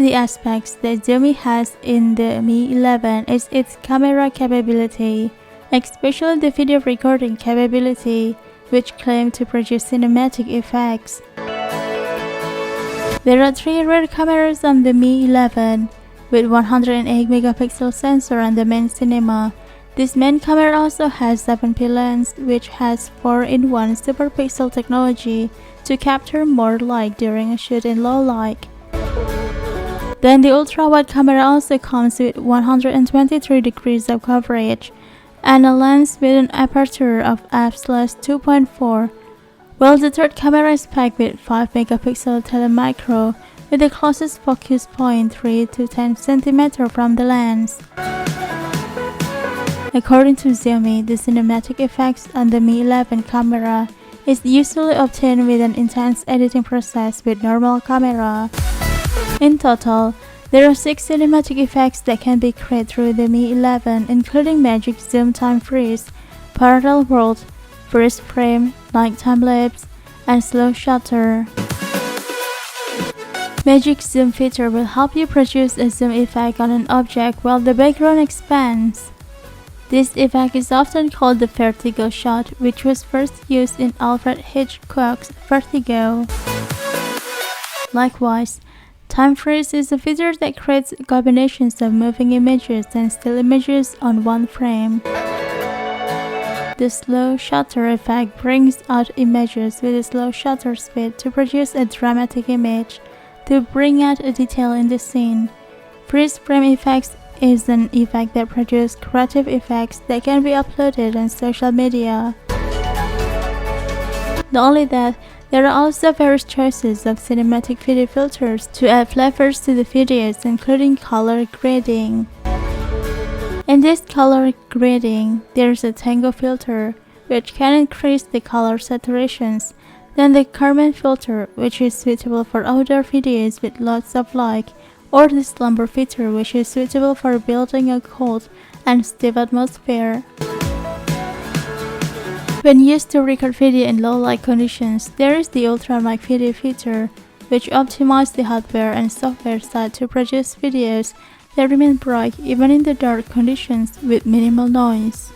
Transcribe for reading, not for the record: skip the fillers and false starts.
the aspects that Xiaomi has in the Mi 11 is its camera capability, especially the video recording capability, which claim to produce cinematic effects. There are 3 rear cameras on the Mi 11, with 108 megapixel sensor on the main cinema. This main camera also has 7P lens, which has 4-in-1 super pixel technology to capture more light during a shoot in low light. Then the ultrawide camera also comes with 123 degrees of coverage and a lens with an aperture of f/2.4, while the third camera is packed with 5 megapixel telemacro with the closest focus point 3 to 10 cm from the lens. According to Xiaomi, the cinematic effects on the Mi 11 camera is usually obtained with an intense editing process with normal camera. In total, there are 6 cinematic effects that can be created through the Mi 11, including magic zoom time freeze, parallel world, freeze frame, like time-lapse, and slow shutter. Magic zoom feature will help you produce a zoom effect on an object while the background expands. This effect is often called the vertigo shot, which was first used in Alfred Hitchcock's Vertigo. Likewise, time freeze is a feature that creates combinations of moving images and still images on one frame. The slow shutter effect brings out images with a slow shutter speed to produce a dramatic image, to bring out a detail in the scene. Freeze frame effects is an effect that produces creative effects that can be uploaded on social media. Not only that, there are also various choices of cinematic video filters to add flavors to the videos, including color grading. In this color grading, there is a tango filter, which can increase the color saturations, then the Carmen filter, which is suitable for outdoor videos with lots of light, or the slumber filter, which is suitable for building a cold and stiff atmosphere. When used to record video in low light conditions, there is the ultrawide video feature, which optimizes the hardware and software side to produce videos that remain bright even in the dark conditions with minimal noise.